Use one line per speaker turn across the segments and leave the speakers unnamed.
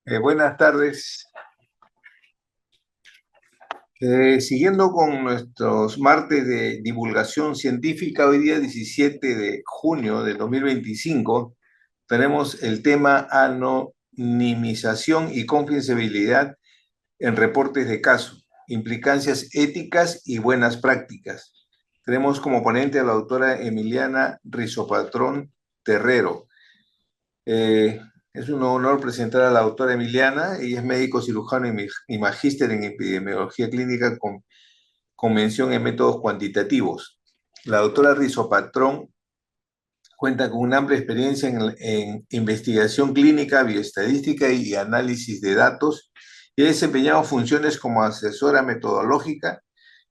Buenas tardes. Siguiendo con nuestros martes de divulgación científica, hoy día 17 de junio de 2025 tenemos el tema anonimización y confidencialidad en reportes de caso, implicancias éticas y buenas prácticas. Tenemos como ponente a la autora Emiliana Rizopatrón Terrero. Eh, es un honor presentar a la doctora Emiliana. Ella es médico cirujano y magíster en epidemiología clínica con mención en métodos cuantitativos. La doctora Rizopatrón cuenta con una amplia experiencia en investigación clínica, bioestadística y análisis de datos y ha desempeñado funciones como asesora metodológica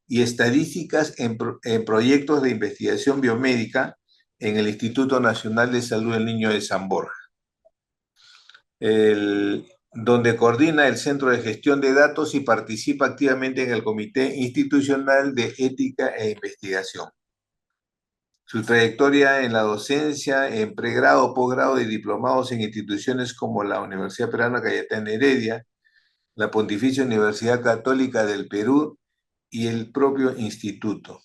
y estadísticas en proyectos de investigación biomédica en el Instituto Nacional de Salud del Niño de San Borja, donde coordina el Centro de Gestión de Datos y participa activamente en el Comité Institucional de Ética e Investigación. Su trayectoria en la docencia, en pregrado, posgrado y diplomados en instituciones como la Universidad Peruana Cayetana Heredia, la Pontificia Universidad Católica del Perú y el propio instituto,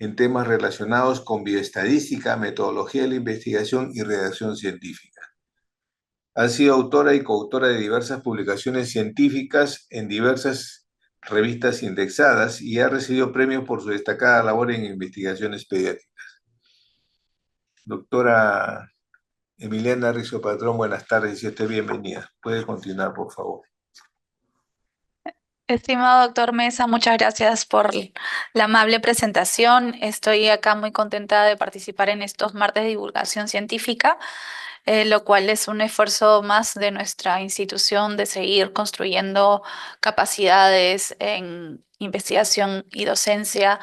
en temas relacionados con bioestadística, metodología de la investigación y redacción científica. Ha sido autora y coautora de diversas publicaciones científicas en diversas revistas indexadas y ha recibido premios por su destacada labor en investigaciones pediátricas. Doctora Emiliana Rizo Patrón, buenas tardes y esté bienvenida. Puede continuar, por favor.
Estimado doctor Mesa, muchas gracias por la amable presentación. Estoy acá muy contenta de participar en estos martes de divulgación científica, lo cual es un esfuerzo más de nuestra institución de seguir construyendo capacidades en investigación y docencia,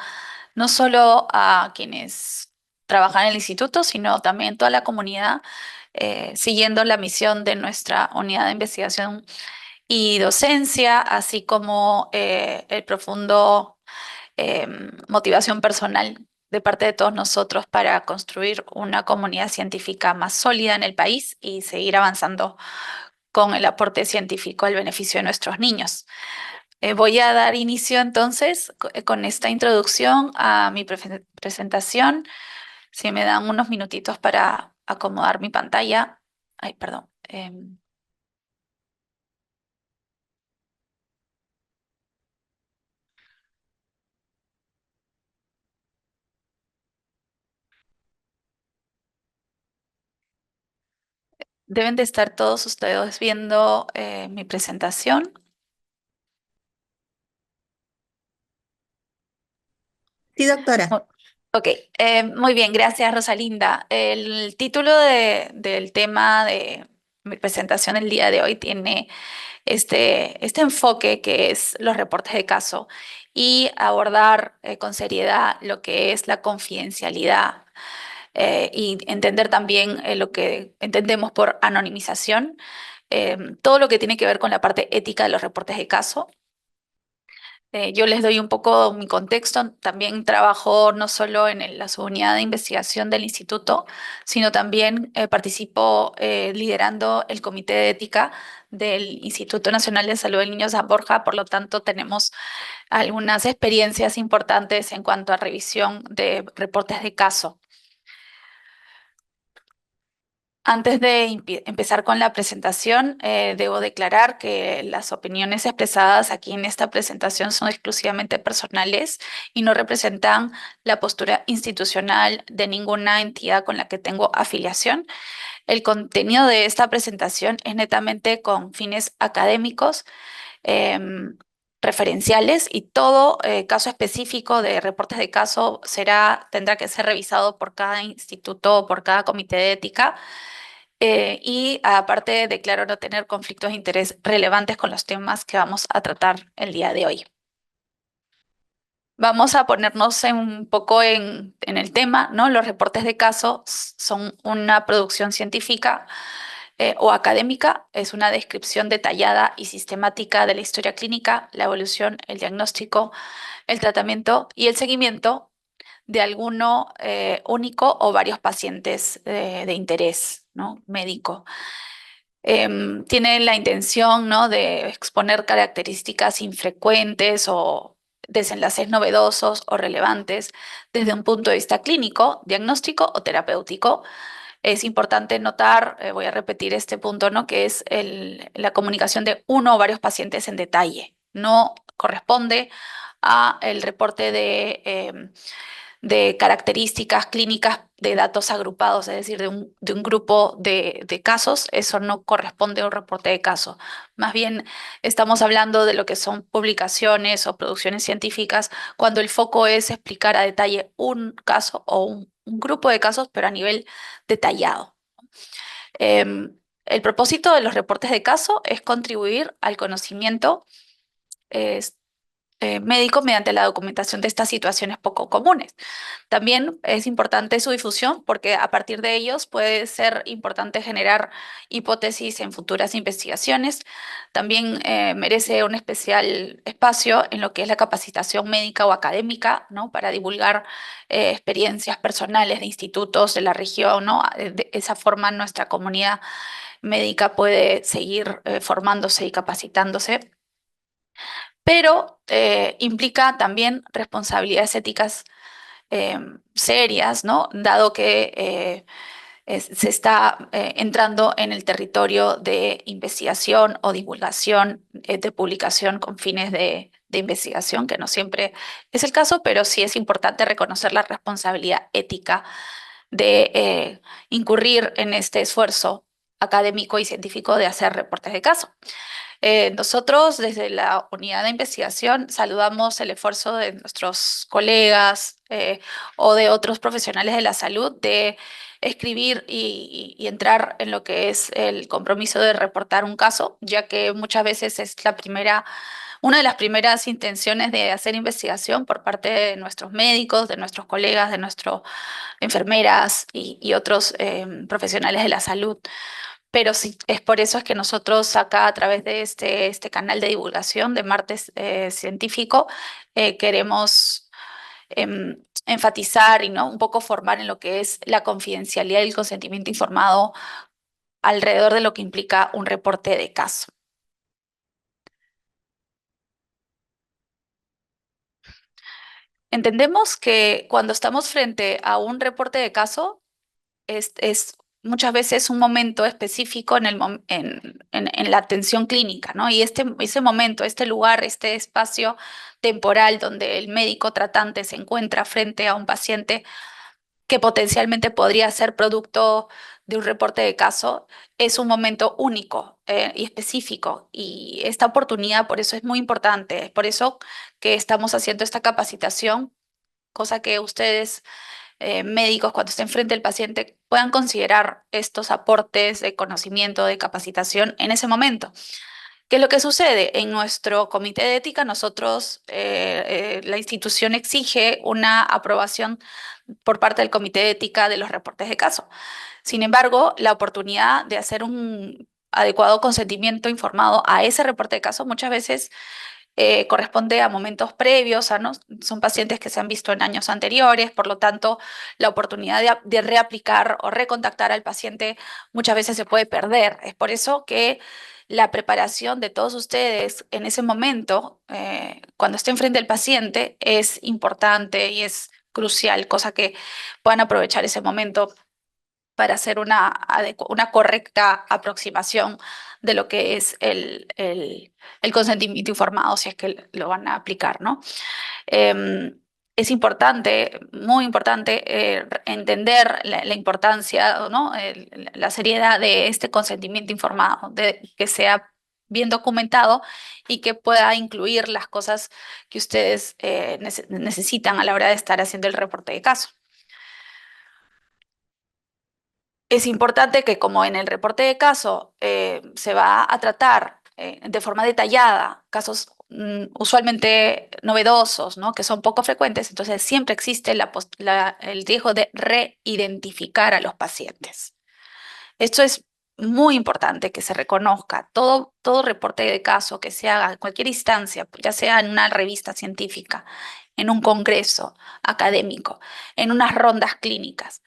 no solo a quienes trabajan en el instituto, sino también toda la comunidad, siguiendo la misión de nuestra unidad de investigación y docencia, así como el profundo motivación personal de parte de todos nosotros para construir una comunidad científica más sólida en el país y seguir avanzando con el aporte científico al beneficio de nuestros niños. Voy a dar inicio entonces con esta introducción a mi presentación. Si me dan unos minutitos para acomodar mi pantalla. Ay, perdón. Deben de estar todos ustedes viendo mi presentación.
Sí, doctora.
Mu- Ok, muy bien, gracias Rosalinda. El título del tema de mi presentación el día de hoy tiene este enfoque que es los reportes de caso y abordar con seriedad lo que es la confidencialidad y entender también lo que entendemos por anonimización, todo lo que tiene que ver con la parte ética de los reportes de caso. Yo les doy un poco mi contexto. También trabajo no solo en la subunidad de investigación del instituto, sino también participo liderando el comité de ética del Instituto Nacional de Salud del Niño San Borja. Por lo tanto, tenemos algunas experiencias importantes en cuanto a revisión de reportes de caso. Antes de empezar con la presentación, debo declarar que las opiniones expresadas aquí en esta presentación son exclusivamente personales y no representan la postura institucional de ninguna entidad con la que tengo afiliación. El contenido de esta presentación es netamente con fines académicos, referenciales, y todo caso específico de reportes de caso tendrá que ser revisado por cada instituto o por cada comité de ética. Y aparte, declaro no tener conflictos de interés relevantes con los temas que vamos a tratar el día de hoy. Vamos a ponernos un poco en el tema, ¿no? Los reportes de caso son una producción científica o académica, es una descripción detallada y sistemática de la historia clínica, la evolución, el diagnóstico, el tratamiento y el seguimiento de alguno único o varios pacientes de interés, ¿no? Médico. tiene la intención, ¿no?, de exponer características infrecuentes o desenlaces novedosos o relevantes desde un punto de vista clínico, diagnóstico o terapéutico. Es importante notar, voy a repetir este punto, ¿no?, que es la comunicación de uno o varios pacientes en detalle. No corresponde a el reporte de características clínicas de datos agrupados, es decir, de un grupo de casos. Eso no corresponde a un reporte de caso. Más bien estamos hablando de lo que son publicaciones o producciones científicas cuando el foco es explicar a detalle un caso o un grupo de casos, pero a nivel detallado. El propósito de los reportes de caso es contribuir al conocimiento médico mediante la documentación de estas situaciones poco comunes. También es importante su difusión porque a partir de ellos puede ser importante generar hipótesis en futuras investigaciones. También merece un especial espacio en lo que es la capacitación médica o académica, ¿no?, para divulgar experiencias personales de institutos de la región, ¿no? De esa forma nuestra comunidad médica puede seguir formándose y capacitándose, pero implica también responsabilidades éticas serias, ¿no?, dado que se está entrando en el territorio de investigación o divulgación de publicación con fines de investigación, que no siempre es el caso, pero sí es importante reconocer la responsabilidad ética de incurrir en este esfuerzo académico y científico de hacer reportes de caso. Nosotros desde la unidad de investigación saludamos el esfuerzo de nuestros colegas o de otros profesionales de la salud de escribir y entrar en lo que es el compromiso de reportar un caso, ya que muchas veces es una de las primeras intenciones de hacer investigación por parte de nuestros médicos, de nuestros colegas, de nuestras enfermeras y otros profesionales de la salud. Pero sí, es por eso es que nosotros acá a través de este canal de divulgación de Martes Científico queremos enfatizar y, ¿no?, un poco formar en lo que es la confidencialidad y el consentimiento informado alrededor de lo que implica un reporte de caso. Entendemos que cuando estamos frente a un reporte de caso, es muchas veces un momento específico en la atención clínica, ¿no? Y ese momento, este lugar, este espacio temporal donde el médico tratante se encuentra frente a un paciente que potencialmente podría ser producto de un reporte de caso, es un momento único y específico. Y esta oportunidad, por eso es muy importante, por eso que estamos haciendo esta capacitación, cosa que ustedes médicos, cuando estén frente al paciente, puedan considerar estos aportes de conocimiento, de capacitación en ese momento. ¿Qué es lo que sucede? En nuestro comité de ética, nosotros, la institución exige una aprobación por parte del comité de ética de los reportes de caso. Sin embargo, la oportunidad de hacer un adecuado consentimiento informado a ese reporte de caso muchas veces corresponde a momentos previos, ¿no? Son pacientes que se han visto en años anteriores, por lo tanto, la oportunidad de reaplicar o recontactar al paciente muchas veces se puede perder. Es por eso que la preparación de todos ustedes en ese momento, cuando estén frente al paciente, es importante y es crucial, cosa que puedan aprovechar ese momento para hacer una correcta aproximación de lo que es el consentimiento informado, si es que lo van a aplicar, ¿no? Es importante, muy importante, entender la importancia, ¿no?, la seriedad de este consentimiento informado, de que sea bien documentado y que pueda incluir las cosas que ustedes necesitan a la hora de estar haciendo el reporte de caso. Es importante que, como en el reporte de caso se va a tratar de forma detallada casos usualmente novedosos, ¿no?, que son poco frecuentes, entonces siempre existe el riesgo de reidentificar a los pacientes. Esto es muy importante que se reconozca. Todo reporte de caso que se haga en cualquier instancia, ya sea en una revista científica, en un congreso académico, en unas rondas clínicas,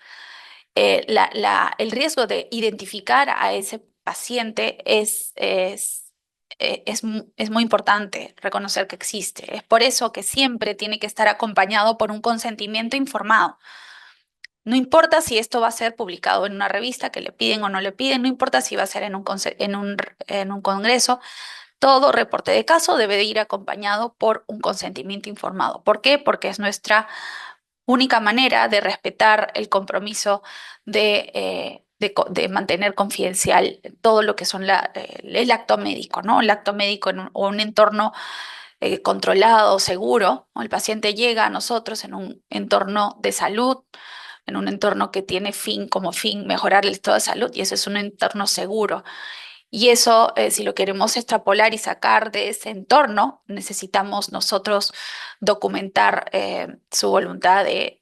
el riesgo de identificar a ese paciente es muy importante reconocer que existe. Es por eso que siempre tiene que estar acompañado por un consentimiento informado. No importa si esto va a ser publicado en una revista que le piden o no le piden, no importa si va a ser en un congreso, todo reporte de caso debe de ir acompañado por un consentimiento informado. ¿Por qué? Porque es nuestra única manera de respetar el compromiso de mantener confidencial todo lo que son el acto médico, ¿no? El acto médico o un entorno controlado, seguro, ¿no? El paciente llega a nosotros en un entorno de salud, en un entorno que tiene como fin mejorar el estado de salud, y ese es un entorno seguro. Y eso, si lo queremos extrapolar y sacar de ese entorno, necesitamos nosotros documentar su voluntad de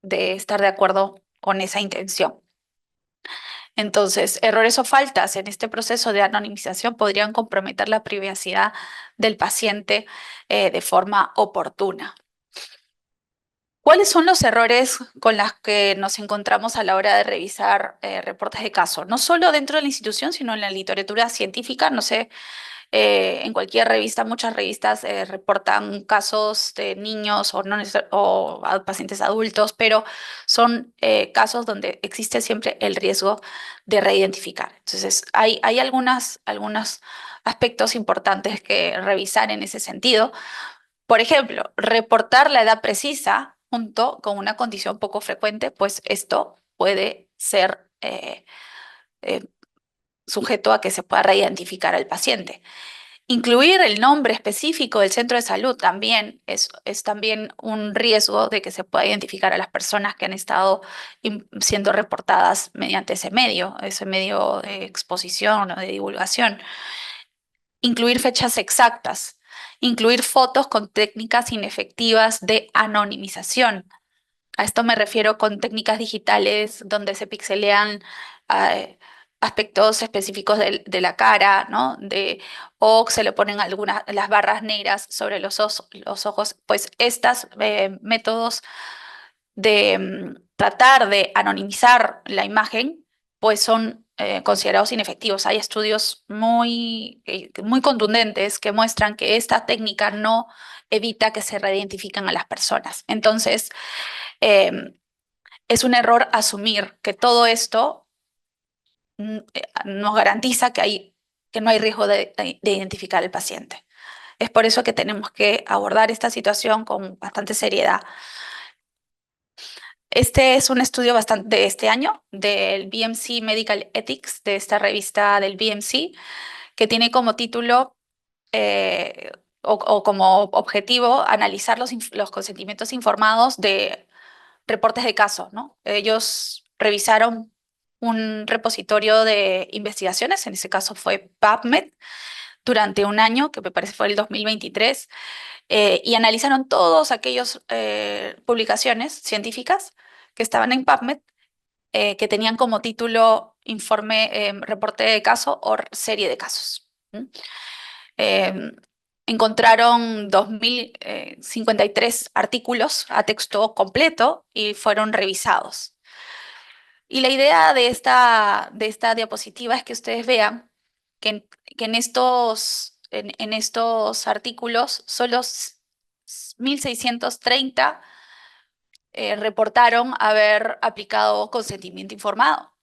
estar de acuerdo con esa intención. Entonces, errores o faltas en este proceso de anonimización podrían comprometer la privacidad del paciente de forma oportuna. ¿Cuáles son los errores con los que nos encontramos a la hora de revisar reportes de caso? No solo dentro de la institución, sino en la literatura científica. No sé, en cualquier revista, muchas revistas reportan casos de niños o, pacientes adultos, pero son casos donde existe siempre el riesgo de reidentificar. Entonces, hay algunos aspectos importantes que revisar en ese sentido. Por ejemplo, reportar la edad precisa junto con una condición poco frecuente, pues esto puede ser eh, sujeto a que se pueda reidentificar al paciente. Incluir el nombre específico del centro de salud también es también un riesgo de que se pueda identificar a las personas que han estado siendo reportadas mediante ese medio de exposición o de divulgación. Incluir fechas exactas, incluir fotos con técnicas inefectivas de anonimización. A esto me refiero con técnicas digitales donde se pixelean eh, aspectos específicos de la cara, ¿no? O se le ponen las barras negras sobre los ojos. Pues estos métodos de tratar de anonimizar la imagen, pues son considerados inefectivos. Hay estudios muy contundentes que muestran que esta técnica no evita que se reidentifiquen a las personas. Entonces, es un error asumir que todo esto nos garantiza que no hay riesgo de identificar al paciente. Es por eso que tenemos que abordar esta situación con bastante seriedad. Este es un estudio de este año del BMC Medical Ethics, de esta revista del BMC, que tiene como título o como objetivo analizar los consentimientos informados de reportes de caso, ¿no? Ellos revisaron un repositorio de investigaciones, en ese caso fue PubMed, durante un año, que me parece fue el 2023, y analizaron todas aquellas publicaciones científicas que estaban en PubMed, que tenían como título reporte de caso o serie de casos. Eh, encontraron 2053 artículos a texto completo y fueron revisados. Y la idea de esta diapositiva es que ustedes vean que en estos artículos solo 1630 reportaron haber aplicado consentimiento informado.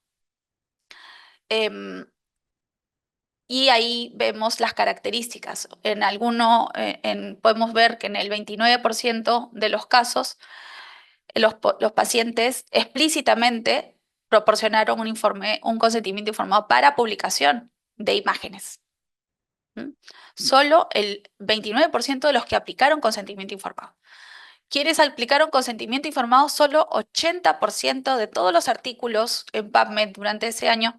Y ahí vemos las características. Podemos ver que en el 29% de los casos, los pacientes explícitamente proporcionaron un consentimiento informado para publicación de imágenes. Solo el 29% de los que aplicaron consentimiento informado. ¿Quienes aplicaron consentimiento informado? Solo 80% de todos los artículos en PubMed durante ese año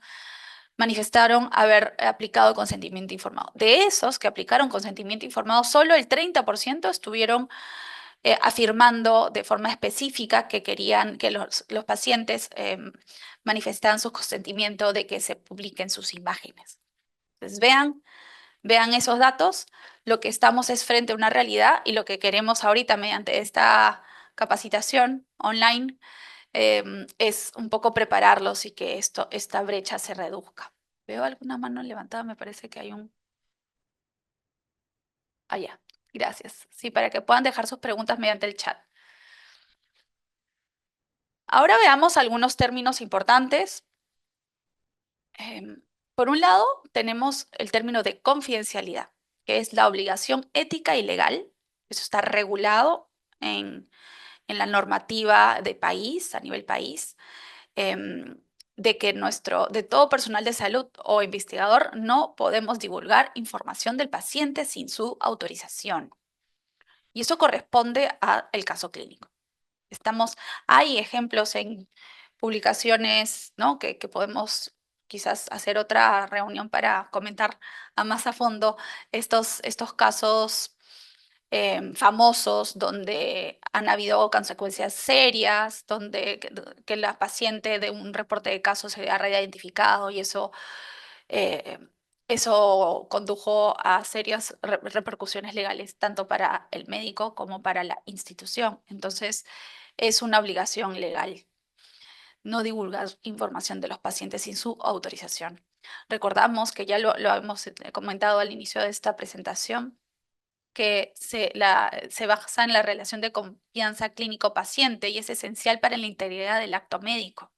manifestaron haber aplicado consentimiento informado. De esos que aplicaron consentimiento informado, solo el 30% estuvieron afirmando de forma específica que querían que los pacientes manifestaran su consentimiento de que se publiquen sus imágenes. Entonces, vean esos datos. Lo que estamos es frente a una realidad y lo que queremos ahorita mediante esta capacitación online es un poco prepararlos y que esta brecha se reduzca. Veo alguna mano levantada, me parece que hay un... Ah, ya, gracias. Sí, para que puedan dejar sus preguntas mediante el chat. Ahora veamos algunos términos importantes. Por un lado, tenemos el término de confidencialidad, que es la obligación ética y legal. Eso está regulado en la normativa de país, a nivel país, em, de que de todo personal de salud o investigador no podemos divulgar información del paciente sin su autorización. Y eso corresponde al caso clínico. Hay ejemplos en publicaciones, ¿no? que podemos quizás hacer otra reunión para comentar más a fondo estos casos famosos donde han habido consecuencias serias, donde que la paciente de un reporte de casos se ha reidentificado y eh, eso condujo a serias repercusiones legales, tanto para el médico como para la institución. Entonces, es una obligación legal no divulgar información de los pacientes sin su autorización. Recordamos que ya lo hemos comentado al inicio de esta presentación, que se basa en la relación de confianza clínico-paciente y es esencial para la integridad del acto médico.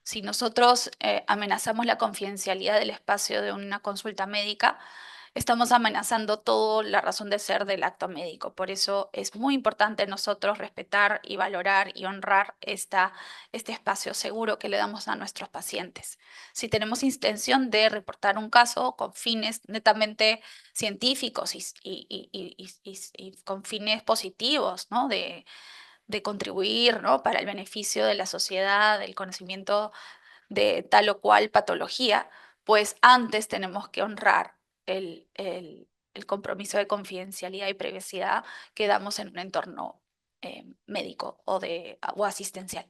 Si nosotros amenazamos la confidencialidad del espacio de una consulta médica, estamos amenazando toda la razón de ser del acto médico. Por eso es muy importante nosotros respetar y valorar y honrar este espacio seguro que le damos a nuestros pacientes. Si tenemos intención de reportar un caso con fines netamente científicos y con fines positivos, ¿no? de contribuir, ¿no? para el beneficio de la sociedad, del conocimiento de tal o cual patología, pues antes tenemos que honrar el compromiso de confidencialidad y privacidad que damos en un entorno médico o asistencial.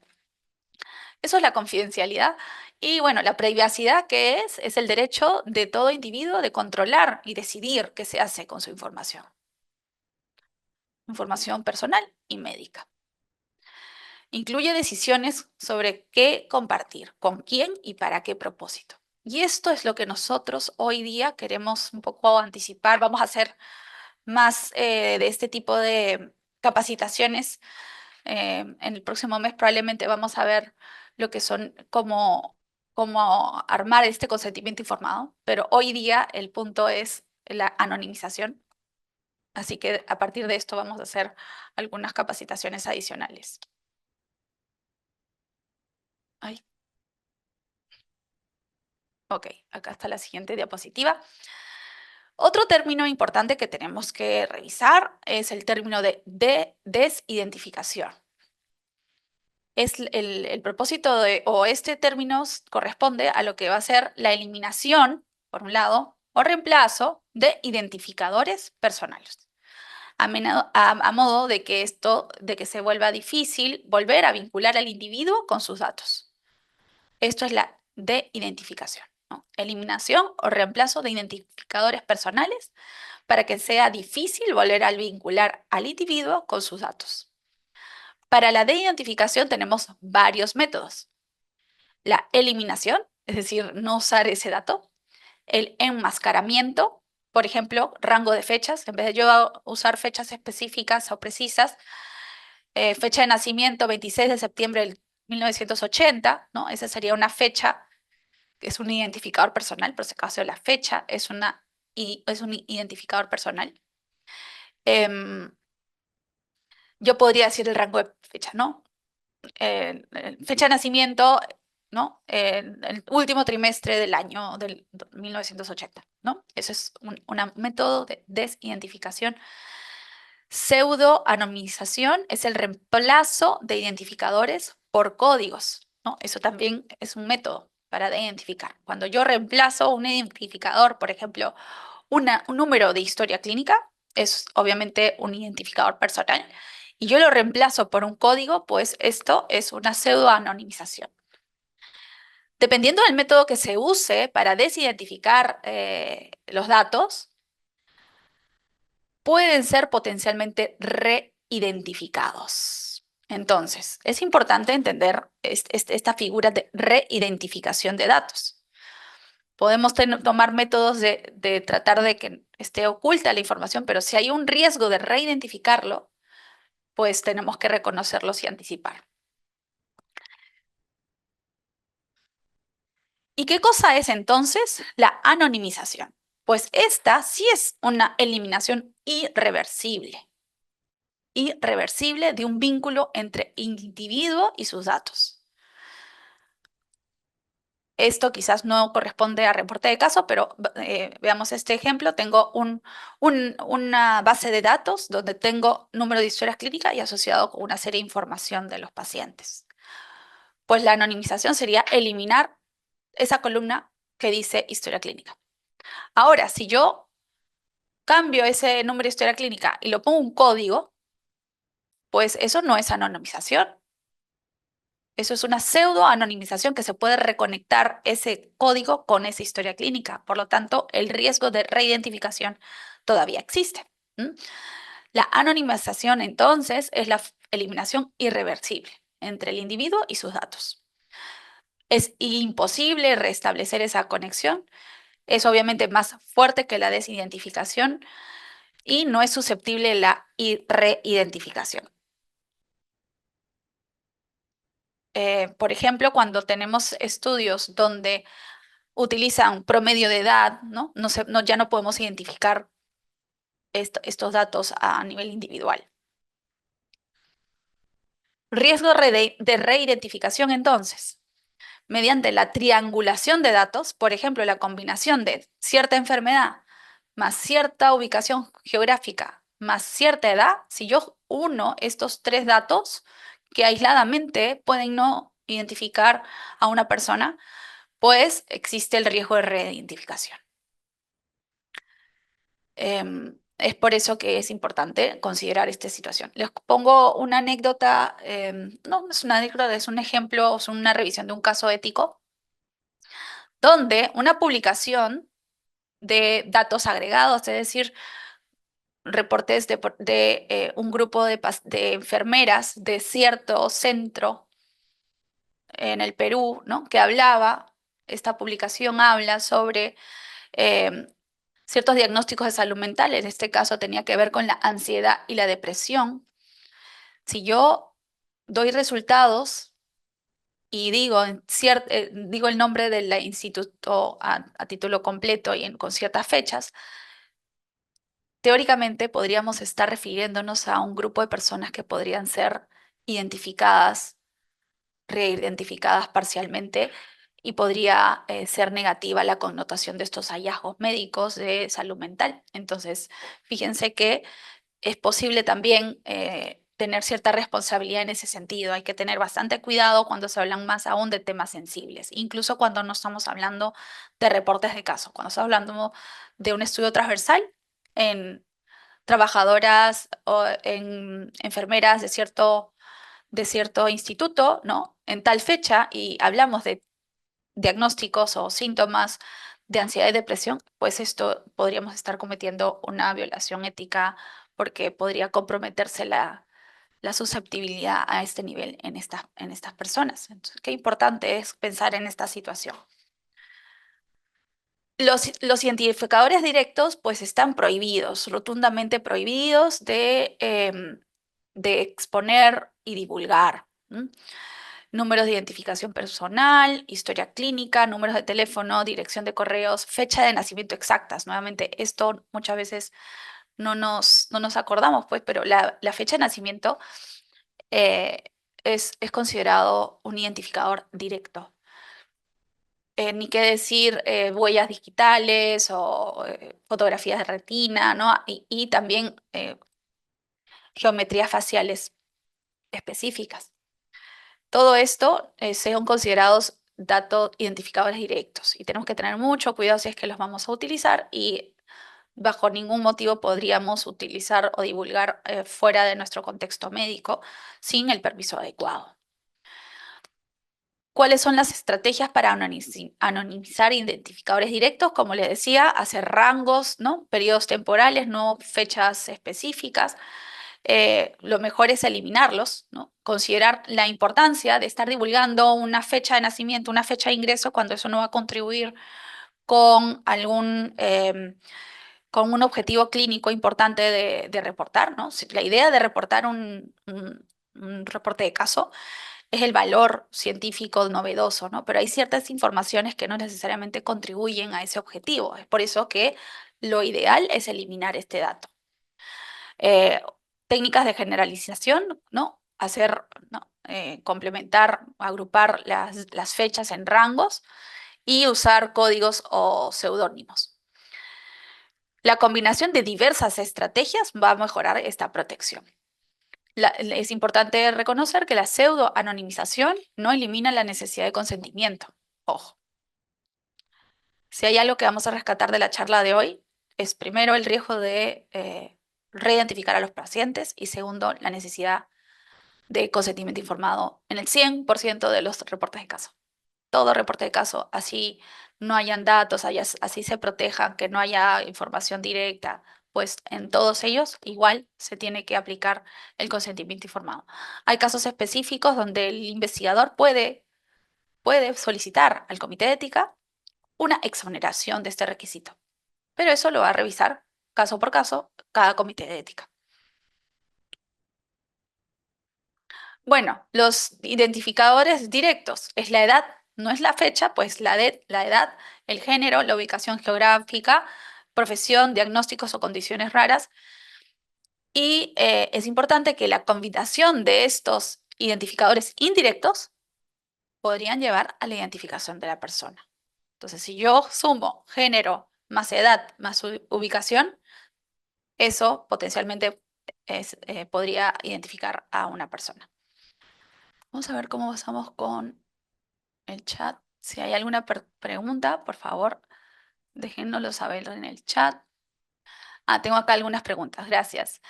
Eso es la confidencialidad. Y bueno, la privacidad, ¿qué es? Es el derecho de todo individuo de controlar y decidir qué se hace con su información. Información personal y médica. Incluye decisiones sobre qué compartir, con quién y para qué propósito. Y esto es lo que nosotros hoy día queremos un poco anticipar. Vamos a hacer más de este tipo de capacitaciones. En el próximo mes probablemente vamos a ver lo que son cómo armar este consentimiento informado, pero hoy día el punto es la anonimización. Así que a partir de esto vamos a hacer algunas capacitaciones adicionales. Ay. Ok, acá está la siguiente diapositiva. Otro término importante que tenemos que revisar es el término de desidentificación. El propósito o este término corresponde a lo que va a ser la eliminación, por un lado, o reemplazo de identificadores personales. A modo de que se vuelva difícil volver a vincular al individuo con sus datos. Esto es la de-identificación, ¿no? Eliminación o reemplazo de identificadores personales para que sea difícil volver a vincular al individuo con sus datos. Para la de-identificación tenemos varios métodos. La eliminación, es decir, no usar ese dato. El enmascaramiento, por ejemplo, rango de fechas. En vez de yo usar fechas específicas o precisas, fecha de nacimiento 26 de septiembre del 1980, ¿no? Esa sería una fecha, es un identificador personal, por si acaso la fecha es un identificador personal. Yo podría decir el rango de fecha, ¿no? Fecha de nacimiento, ¿no? El último trimestre del año del 1980, ¿no? Eso es un método de desidentificación. Pseudo-anonimización es el reemplazo de identificadores por códigos, ¿no? Eso también es un método para identificar. Cuando yo reemplazo un identificador, por ejemplo, un número de historia clínica, es obviamente un identificador personal, y yo lo reemplazo por un código, pues esto es una pseudo-anonimización. Dependiendo del método que se use para desidentificar los datos, pueden ser potencialmente reidentificados. Entonces, es importante entender esta figura de reidentificación de datos. Podemos tomar métodos de tratar de que esté oculta la información, pero si hay un riesgo de reidentificarlo, pues tenemos que reconocerlos y anticipar. ¿Y qué cosa es entonces la anonimización? Pues esta sí es una eliminación irreversible de un vínculo entre individuo y sus datos. Esto quizás no corresponde a reporte de caso, pero veamos este ejemplo. Tengo una base de datos donde tengo número de historias clínicas y asociado con una serie de información de los pacientes. Pues la anonimización sería eliminar esa columna que dice historia clínica. Ahora, si yo cambio ese número de historia clínica y lo pongo un código, pues eso no es anonimización. Eso es una pseudo-anonimización que se puede reconectar ese código con esa historia clínica. Por lo tanto, el riesgo de reidentificación todavía existe. La anonimización, entonces, es la eliminación irreversible entre el individuo y sus datos. Es imposible restablecer esa conexión. Es obviamente más fuerte que la desidentificación y no es susceptible de la reidentificación. Por ejemplo, cuando tenemos estudios donde utilizan promedio de edad, ¿no? Ya no podemos identificar estos datos a nivel individual. Riesgo de reidentificación, entonces, mediante la triangulación de datos, por ejemplo, la combinación de cierta enfermedad más cierta ubicación geográfica más cierta edad, si yo uno estos tres datos que aisladamente pueden no identificar a una persona, pues existe el riesgo de reidentificación. Es por eso que es importante considerar esta situación. Les pongo una anécdota, no es una anécdota, es un ejemplo, es una revisión de un caso ético, donde una publicación de datos agregados, es decir, reportes de un grupo de enfermeras de cierto centro en el Perú, ¿no? Que esta publicación habla sobre ciertos diagnósticos de salud mental. En este caso tenía que ver con la ansiedad y la depresión. Si yo doy resultados y digo el nombre del instituto a título completo y con ciertas fechas, teóricamente podríamos estar refiriéndonos a un grupo de personas que podrían ser identificadas, reidentificadas parcialmente, y podría ser negativa la connotación de estos hallazgos médicos de salud mental. Entonces, fíjense que es posible también tener cierta responsabilidad en ese sentido. Hay que tener bastante cuidado cuando se hablan más aún de temas sensibles, incluso cuando no estamos hablando de reportes de casos, cuando estamos hablando de un estudio transversal en trabajadoras o en enfermeras de cierto instituto, ¿no? En tal fecha y hablamos de diagnósticos o síntomas de ansiedad y depresión, pues esto podríamos estar cometiendo una violación ética porque podría comprometerse la susceptibilidad a este nivel en estas personas. Entonces, qué importante es pensar en esta situación. Los identificadores directos pues están prohibidos, rotundamente prohibidos de exponer y divulgar. Números de identificación personal, historia clínica, números de teléfono, dirección de correos, fecha de nacimiento exactas. Nuevamente, esto muchas veces no nos acordamos, pues, pero la fecha de nacimiento es considerado un identificador directo. Ni qué decir huellas digitales o fotografías de retina, ¿no? Y también geometrías faciales específicas. Todo esto son considerados datos identificadores directos y tenemos que tener mucho cuidado si es que los vamos a utilizar y bajo ningún motivo podríamos utilizar o divulgar fuera de nuestro contexto médico sin el permiso adecuado. ¿Cuáles son las estrategias para anonimizar identificadores directos? Como les decía, hacer rangos, ¿no? Periodos temporales, no fechas específicas. Lo mejor es eliminarlos, ¿no? Considerar la importancia de estar divulgando una fecha de nacimiento, una fecha de ingreso, cuando eso no va a contribuir con con un objetivo clínico importante de reportar, ¿no? La idea de reportar un reporte de caso es el valor científico novedoso, ¿no? Pero hay ciertas informaciones que no necesariamente contribuyen a ese objetivo. Es por eso que lo ideal es eliminar este dato. Eh, Técnicas de generalización, ¿no? Hacer, ¿no? Complementar, agrupar las fechas en rangos y usar códigos o seudónimos. La combinación de diversas estrategias va a mejorar esta protección. Es importante reconocer que la pseudo-anonimización no elimina la necesidad de consentimiento. Ojo. Si hay algo que vamos a rescatar de la charla de hoy, es primero el riesgo de reidentificar a los pacientes y segundo, la necesidad de consentimiento informado en el 100% de los reportes de caso. Todo reporte de caso, así no hayan datos, así se protejan, que no haya información directa, pues en todos ellos igual se tiene que aplicar el consentimiento informado. Hay casos específicos donde el investigador puede solicitar al comité de ética una exoneración de este requisito, pero eso lo va a revisar caso por caso cada comité de ética. Bueno, los identificadores directos es la edad, no es la fecha, pues la edad, el género, la ubicación geográfica, profesión, diagnósticos o condiciones raras. Y es importante que la combinación de estos identificadores indirectos podrían llevar a la identificación de la persona. Entonces, si yo sumo género más edad más ubicación, eso potencialmente podría identificar a una persona. Vamos a ver cómo pasamos con el chat. Si hay alguna pregunta, por favor, déjennoslo saber en el chat. Tengo acá algunas preguntas, gracias.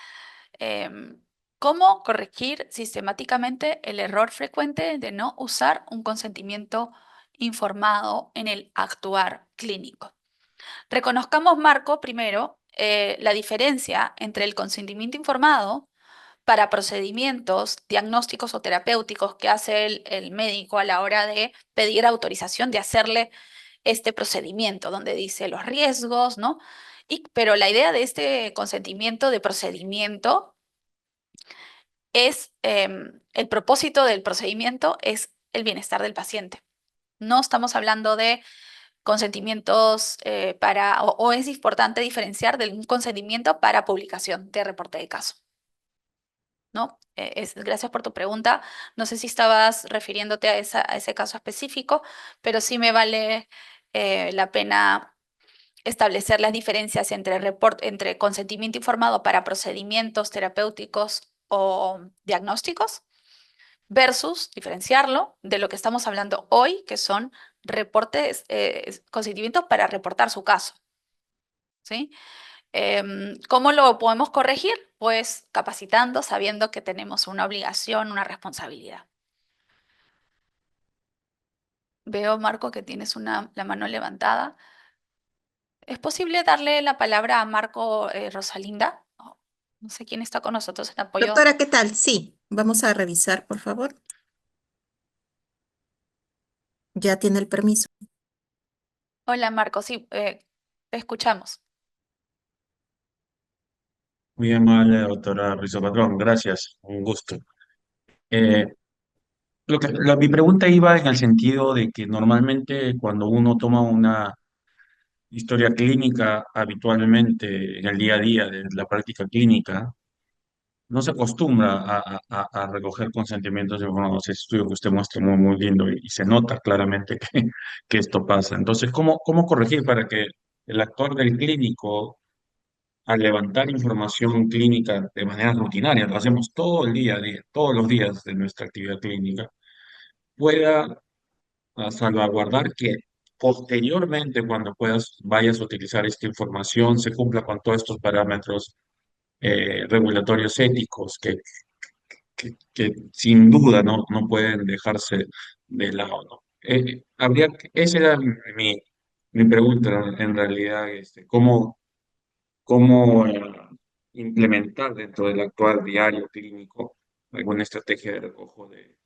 ¿Cómo corregir sistemáticamente el error frecuente de no usar un consentimiento informado en el actuar clínico? Reconozcamos, Marco, primero, la diferencia entre el consentimiento informado para procedimientos diagnósticos o terapéuticos que hace el médico a la hora de pedir autorización de hacerle este procedimiento, donde dice los riesgos, ¿no? Pero la idea de este consentimiento de procedimiento es, el propósito del procedimiento es el bienestar del paciente. No estamos hablando de consentimientos o es importante diferenciar de un consentimiento para publicación de reporte de caso, ¿no? Gracias por tu pregunta. No sé si estabas refiriéndote a ese caso específico, pero sí me vale la pena establecer las diferencias entre consentimiento informado para procedimientos terapéuticos o diagnósticos versus diferenciarlo de lo que estamos hablando hoy, que son consentimientos para reportar su caso, ¿sí? ¿Cómo lo podemos corregir? Pues capacitando, sabiendo que tenemos una obligación, una responsabilidad. Veo, Marco, que tienes la mano levantada. ¿Es posible darle la palabra a Marco Rosalinda? No sé quién está con nosotros en apoyo.
Doctora, ¿qué tal? Sí, vamos a revisar, por favor. Ya tiene el permiso.
Hola, Marco, sí, te escuchamos.
Muy amable, doctora Rizzo Patrón, gracias, un gusto. Eh, mi pregunta iba en el sentido de que normalmente cuando uno toma una historia clínica habitualmente en el día a día de la práctica clínica, no se acostumbra a recoger consentimientos informados. Ese estudio que usted muestra muy, muy lindo y se nota claramente que esto pasa. Entonces, ¿cómo corregir para que el actor del clínico a levantar información clínica de manera rutinaria, lo hacemos todo el día, todos los días de nuestra actividad clínica, pueda salvaguardar que posteriormente, cuando vayas a utilizar esta información, se cumpla con todos estos parámetros regulatorios éticos que sin duda no pueden dejarse de lado, ¿no? Esa era mi pregunta en realidad, cómo implementar dentro del actual diario clínico alguna estrategia de recojo de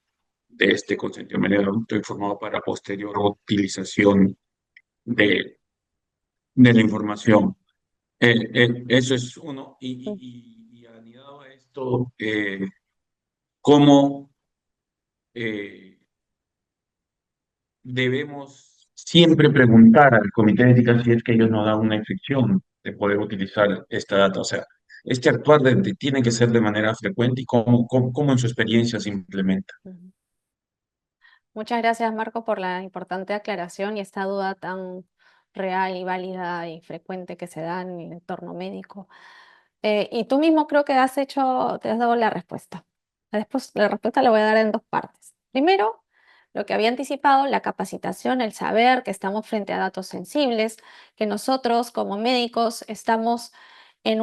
este consentimiento informado para posterior utilización de de la información. Eso es uno. Y anidado a esto, ¿cómo eh, debemos siempre preguntar al comité de ética si es que ellos nos dan una excepción de poder utilizar esta data? O sea, este actuar tiene que ser de manera frecuente y cómo en su experiencia se implementa.
Ujú. Muchas gracias, Marco, por la importante aclaración y esta duda tan real y válida y frecuente que se da en el entorno médico. Y tú mismo creo que te has dado la respuesta. Después, la respuesta la voy a dar en dos partes. Primero, lo que había anticipado, la capacitación, el saber que estamos frente a datos sensibles, que nosotros como médicos estamos en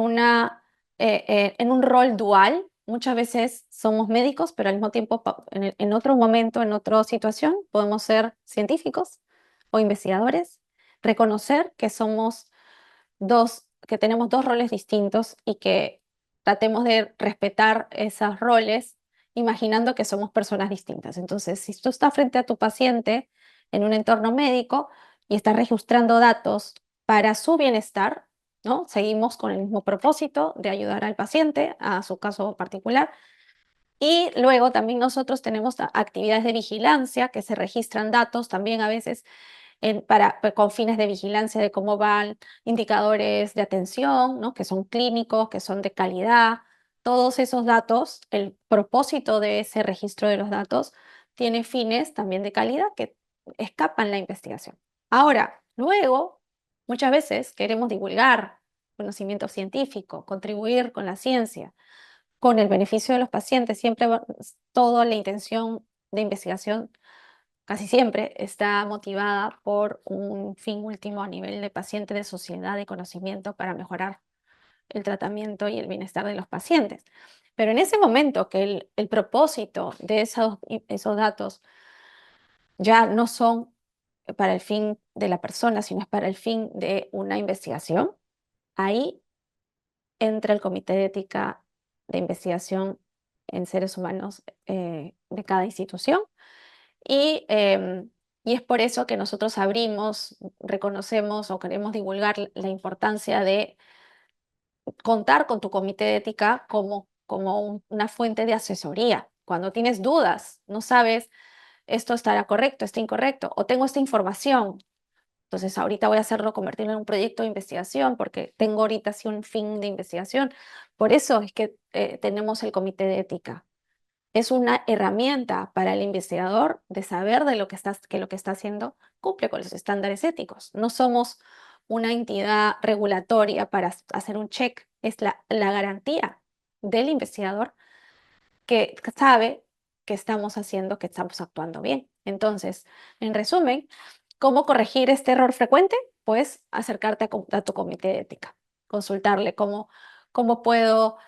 en un rol dual. Muchas veces somos médicos, pero al mismo tiempo, en otro momento, en otra situación, podemos ser científicos o investigadores, reconocer que que tenemos dos roles distintos y que tratemos de respetar esos roles, imaginando que somos personas distintas. Entonces, si tú estás frente a tu paciente en un entorno médico y estás registrando datos para su bienestar, ¿no? Seguimos con el mismo propósito de ayudar al paciente a su caso particular. Y luego también nosotros tenemos actividades de vigilancia que se registran datos también a veces con fines de vigilancia de cómo van indicadores de atención, ¿no? Que son clínicos, que son de calidad. Todos esos datos, el propósito de ese registro de los datos tiene fines también de calidad que escapan la investigación. Ahora, luego, muchas veces queremos divulgar conocimiento científico, contribuir con la ciencia, con el beneficio de los pacientes. Siempre toda la intención de investigación casi siempre está motivada por un fin último a nivel de paciente, de sociedad, de conocimiento para mejorar el tratamiento y el bienestar de los pacientes. Pero en ese momento que el propósito de esos datos ya no son para el fin de la persona, sino es para el fin de una investigación, ahí entra el Comité de Ética de Investigación en Seres Humanos de cada institución. Y, y es por eso que nosotros reconocemos o queremos divulgar la importancia de contar con tu comité de ética como una fuente de asesoría. Cuando tienes dudas, no sabes esto estará correcto, está incorrecto, o tengo esta información, entonces ahorita voy a hacerlo, convertirlo en un proyecto de investigación porque tengo ahorita sí un fin de investigación. Por eso es que tenemos el comité de ética. Es una herramienta para el investigador de saber de que lo que está haciendo cumple con los estándares éticos. No somos una entidad regulatoria para hacer un check, es la garantía del investigador que sabe que estamos haciendo, que estamos actuando bien. Entonces, en resumen, ¿cómo corregir este error frecuente? Pues acercarte a tu comité de ética, consultarle cómo puedo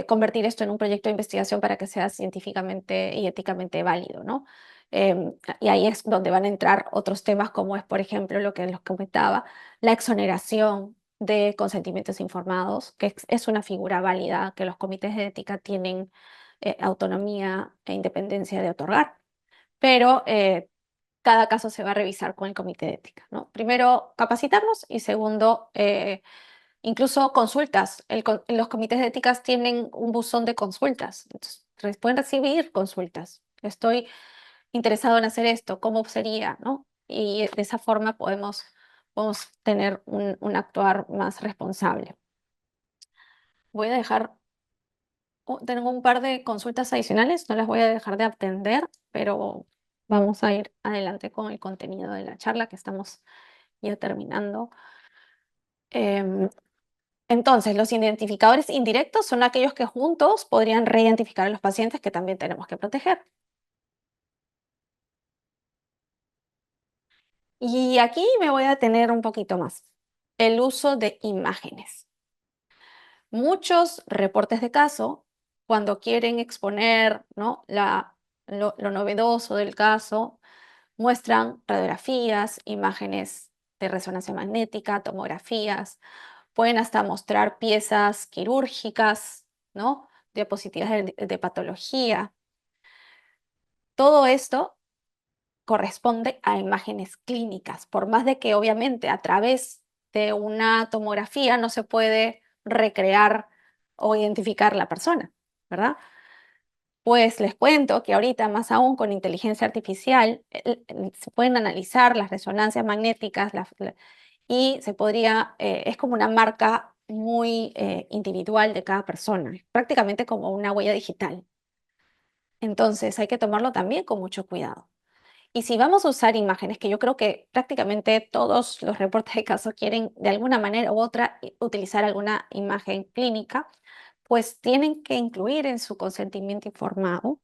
convertir esto en un proyecto de investigación para que sea científicamente y éticamente válido, ¿no? Y ahí es donde van a entrar otros temas como es, por ejemplo, lo que les comentaba, la exoneración de consentimientos informados, que es una figura válida que los comités de ética tienen autonomía e independencia de otorgar, pero cada caso se va a revisar con el comité de ética, ¿no? Primero, capacitarnos y segundo, incluso consultas. Los comités de éticas tienen un buzón de consultas. Entonces, pueden recibir consultas. Estoy interesado en hacer esto, ¿cómo sería? ¿No? Y de esa forma podemos tener un actuar más responsable. Voy a dejar, tengo un par de consultas adicionales, no las voy a dejar de atender, pero vamos a ir adelante con el contenido de la charla que estamos ya terminando. Em, Entonces, los identificadores indirectos son aquellos que juntos podrían reidentificar a los pacientes que también tenemos que proteger. Y aquí me voy a detener un poquito más. El uso de imágenes. Muchos reportes de caso, cuando quieren exponer, ¿no? lo novedoso del caso, muestran radiografías, imágenes de resonancia magnética, tomografías, pueden hasta mostrar piezas quirúrgicas, ¿no? Diapositivas de patología. Todo esto corresponde a imágenes clínicas, por más de que obviamente a través de una tomografía no se puede recrear o identificar la persona, ¿verdad? Pues les cuento que ahorita, más aún con inteligencia artificial, se pueden analizar las resonancias magnéticas y se podría, es como una marca muy individual de cada persona, prácticamente como una huella digital. Entonces hay que tomarlo también con mucho cuidado. Y si vamos a usar imágenes, que yo creo que prácticamente todos los reportes de caso quieren de alguna manera u otra utilizar alguna imagen clínica, pues tienen que incluir en su consentimiento informado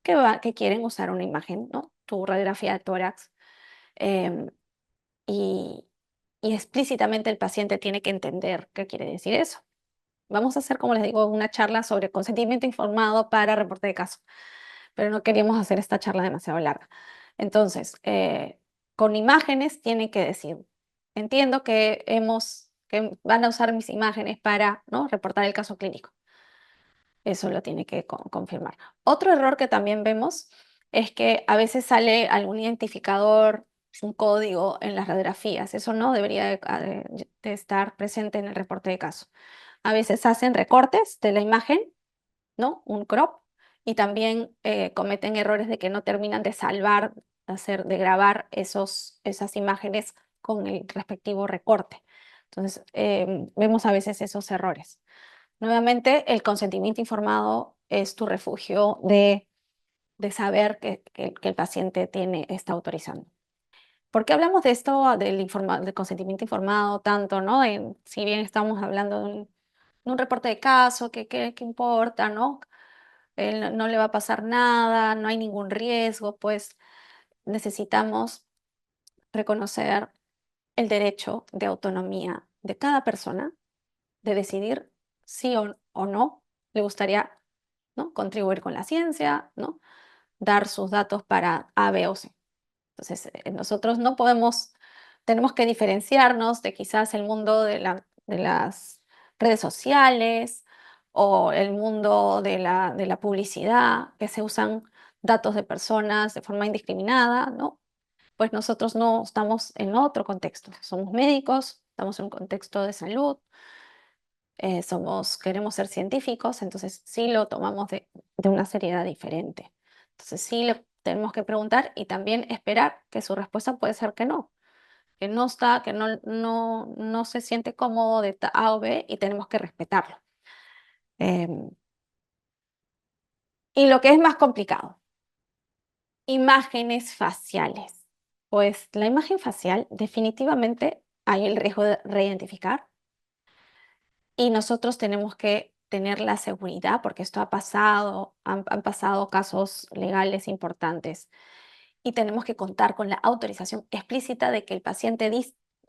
que quieren usar una imagen, ¿no? Tu radiografía de tórax. em, y, y explícitamente el paciente tiene que entender qué quiere decir eso. Vamos a hacer, como les digo, una charla sobre consentimiento informado para reporte de caso, pero no queríamos hacer esta charla demasiado larga. Entonces, con imágenes tienen que decir, entiendo que que van a usar mis imágenes para, ¿no?, reportar el caso clínico. Eso lo tiene que confirmar. Otro error que también vemos es que a veces sale algún identificador, un código en las radiografías. Eso no debería de estar presente en el reporte de caso. A veces hacen recortes de la imagen, ¿no? Un crop, y también cometen errores de que no terminan de salvar, de grabar esas imágenes con el respectivo recorte. Entonces, vemos a veces esos errores. Nuevamente, el consentimiento informado es tu refugio de saber que el paciente está autorizando. ¿Por qué hablamos de esto, del consentimiento informado tanto, ¿no? Si bien estamos hablando de un reporte de caso, ¿qué importa, no? Él no le va a pasar nada, no hay ningún riesgo, pues necesitamos reconocer el derecho de autonomía de cada persona de decidir sí o no le gustaría, ¿no?, contribuir con la ciencia, ¿no?, dar sus datos para A, B o C. Entonces, nosotros no podemos, tenemos que diferenciarnos de quizás el mundo de las redes sociales o el mundo de la publicidad, que se usan datos de personas de forma indiscriminada, ¿no? Pues nosotros no estamos en otro contexto. Somos médicos, estamos en un contexto de salud, queremos ser científicos, entonces sí lo tomamos de una seriedad diferente. Entonces sí le tenemos que preguntar y también esperar que su respuesta puede ser que no está, que no se siente cómodo de A o B y tenemos que respetarlo. Em, y lo que es más complicado, imágenes faciales. Pues la imagen facial definitivamente hay el riesgo de reidentificar. Y nosotros tenemos que tener la seguridad, porque esto ha pasado, han pasado casos legales importantes, y tenemos que contar con la autorización explícita de que el paciente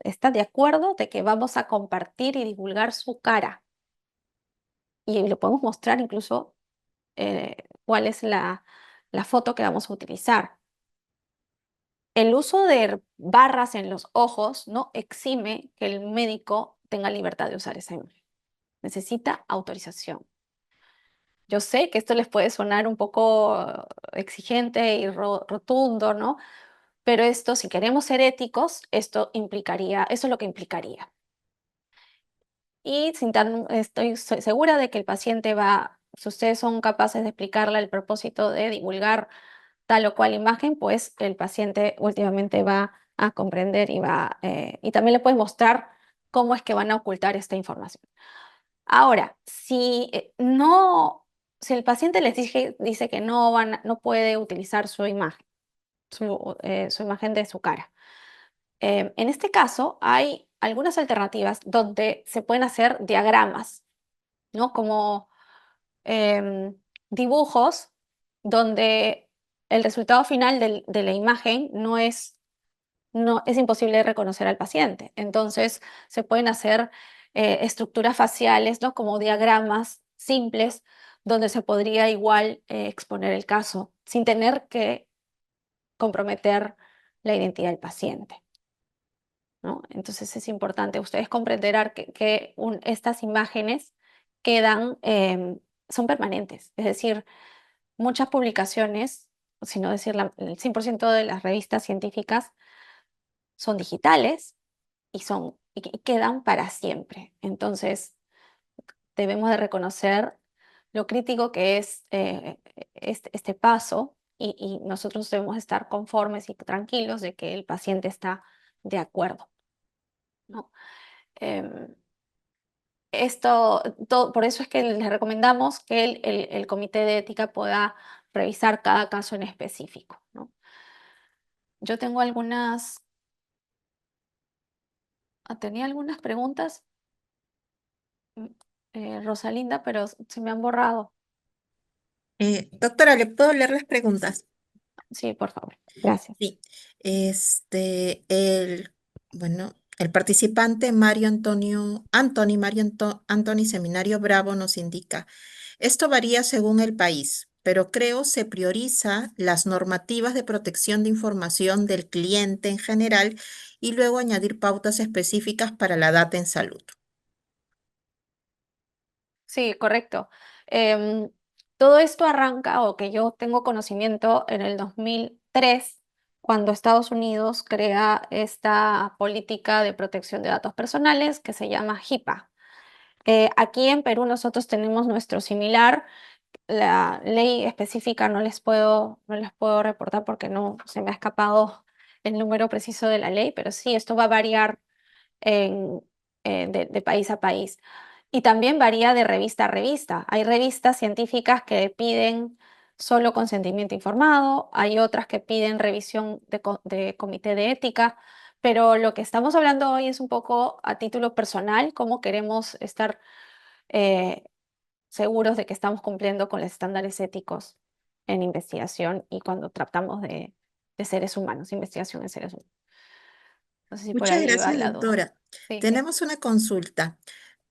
está de acuerdo de que vamos a compartir y divulgar su cara. Y lo podemos mostrar incluso cuál es la foto que vamos a utilizar. El uso de barras en los ojos no exime que el médico tenga libertad de usar esa imagen. Necesita autorización. Yo sé que esto les puede sonar un poco exigente y rotundo, ¿no? Pero esto, si queremos ser éticos, eso es lo que implicaría. Y estoy segura de que el paciente si ustedes son capaces de explicarle el propósito de divulgar tal o cual imagen, pues el paciente últimamente va a comprender y también le puedes mostrar cómo es que van a ocultar esta información. Ahora, si el paciente les dice que no puede utilizar su imagen, su imagen de su cara, en este caso hay algunas alternativas donde se pueden hacer diagramas, ¿no? Como em, dibujos donde el resultado final de la imagen no es imposible reconocer al paciente. Entonces, se pueden hacer estructuras faciales, ¿no?, como diagramas simples, donde se podría igual exponer el caso sin tener que comprometer la identidad del paciente, ¿no? Entonces, es importante. Ustedes comprenderán que estas imágenes son permanentes. Es decir, muchas publicaciones, si no decir el 100% de las revistas científicas, son digitales, y quedan para siempre. Entonces, debemos de reconocer lo crítico que es este paso y nosotros debemos estar conformes y tranquilos de que el paciente está de acuerdo, ¿no? Em, por eso es que les recomendamos que el comité de ética pueda revisar cada caso en específico, ¿no? Yo tenía algunas preguntas, mm, Rosalinda, pero se me han borrado.
Doctora, ¿le puedo leer las preguntas?
Sí, por favor. Gracias.
Sí. Este, bueno, el participante Mario Antonio, Anthony Seminario Bravo nos indica, esto varía según el país, pero creo se prioriza las normativas de protección de información del cliente en general y luego añadir pautas específicas para la data en salud.
Sí, correcto. Em, Todo esto arranca, o que yo tengo conocimiento, en el 2003, cuando Estados Unidos crea esta política de protección de datos personales que se llama HIPAA. Aquí en Perú nosotros tenemos nuestro similar. La ley específica no les puedo reportar porque no se me ha escapado el número preciso de la ley, pero sí, esto va a variar en, de país a país. Y también varía de revista a revista. Hay revistas científicas que piden solo consentimiento informado, hay otras que piden revisión de comité de ética, pero lo que estamos hablando hoy es un poco a título personal, cómo queremos estar eh, seguros de que estamos cumpliendo con los estándares éticos en investigación y cuando tratamos de seres humanos, investigación en seres humanos. No sé si por
Muchas
ahí va
gracias,
la duda.
doctora.
Sí.
Tenemos una consulta.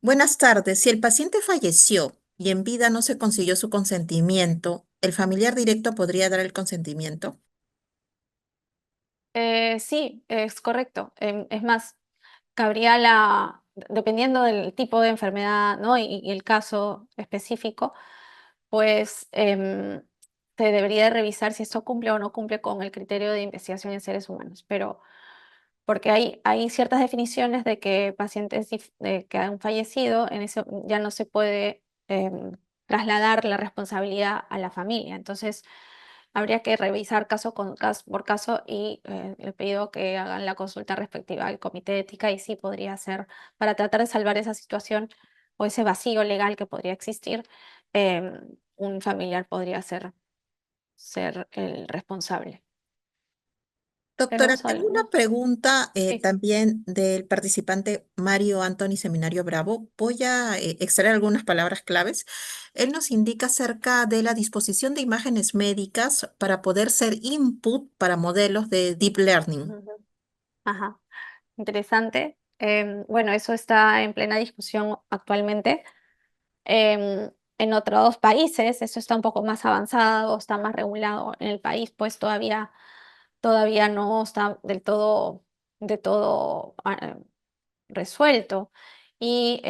Buenas tardes. Si el paciente falleció y en vida no se consiguió su consentimiento, ¿el familiar directo podría dar el consentimiento?
Sí, es correcto. Es más, cabría dependiendo del tipo de enfermedad, ¿no? y el caso específico, pues se debería de revisar si esto cumple o no cumple con el criterio de investigación en seres humanos. Pero porque hay ciertas definiciones de que pacientes que han fallecido, en eso ya no se puede trasladar la responsabilidad a la familia. Entonces, habría que revisar caso por caso y le pido que hagan la consulta respectiva al comité de ética y sí podría ser, para tratar de salvar esa situación o ese vacío legal que podría existir, un familiar podría ser el responsable.
Doctora,
¿Tenemos
tengo una
alguna?
pregunta
Sí.
también del participante Mario Anthony Seminario Bravo. Voy a extraer algunas palabras claves. Él nos indica acerca de la disposición de imágenes médicas para poder ser input para modelos de deep learning.
Ujú. Ajá. Interesante. Bueno, eso está en plena discusión actualmente. En otros países eso está un poco más avanzado, está más regulado. En el país, pues todavía no está del todo resuelto. Y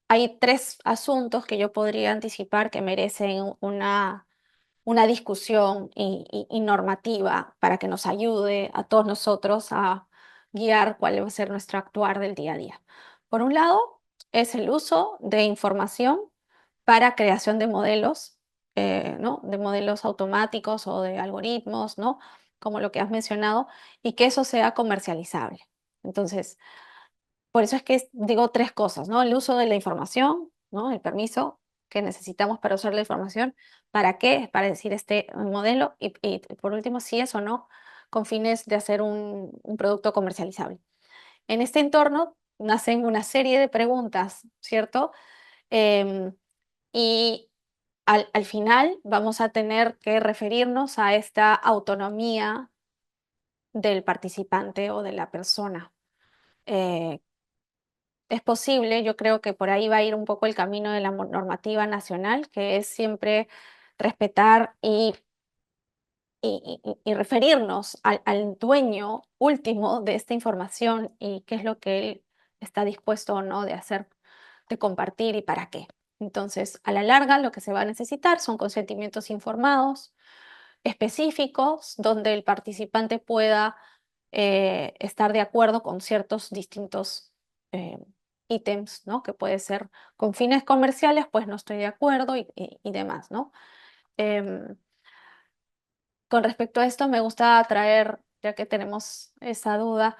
hay tres asuntos que yo podría anticipar que merecen una discusión y normativa para que nos ayude a todos nosotros a guiar cuál va a ser nuestro actuar del día a día. Por un lado, es el uso de información para creación de modelos, ¿no? De modelos automáticos o de algoritmos, ¿no? Como lo que has mencionado, y que eso sea comercializable. Entonces, por eso es que digo tres cosas, ¿no? El uso de la información, ¿no? El permiso que necesitamos para usar la información. ¿Para qué? Para decir este modelo y por último, si es o no con fines de hacer un producto comercializable. En este entorno nacen una serie de preguntas, ¿cierto? Em, y al final vamos a tener que referirnos a esta autonomía del participante o de la persona. Eh, Es posible, yo creo que por ahí va a ir un poco el camino de la normativa nacional, que es siempre respetar y referirnos al dueño último de esta información y qué es lo que él está dispuesto o no de hacer, de compartir y para qué. Entonces, a la larga, lo que se va a necesitar son consentimientos informados, específicos, donde el participante pueda estar de acuerdo con ciertos distintos ítems, ¿no? Que puede ser con fines comerciales, pues no estoy de acuerdo y demás, ¿no? Em, con respecto a esto, me gusta traer, ya que tenemos esa duda,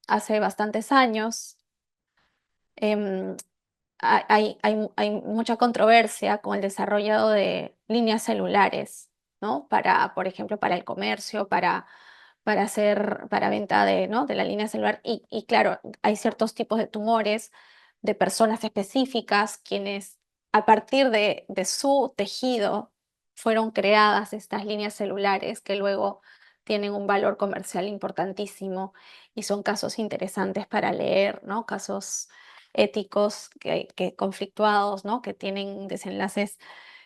hace bastantes años, em, hay mucha controversia con el desarrollo de líneas celulares, ¿no? Por ejemplo, para el comercio, para venta de, ¿no? de la línea celular. Y claro, hay ciertos tipos de tumores de personas específicas quienes a partir de su tejido fueron creadas estas líneas celulares que luego tienen un valor comercial importantísimo y son casos interesantes para leer, ¿no? Casos éticos que conflictuados, ¿no? Que tienen desenlaces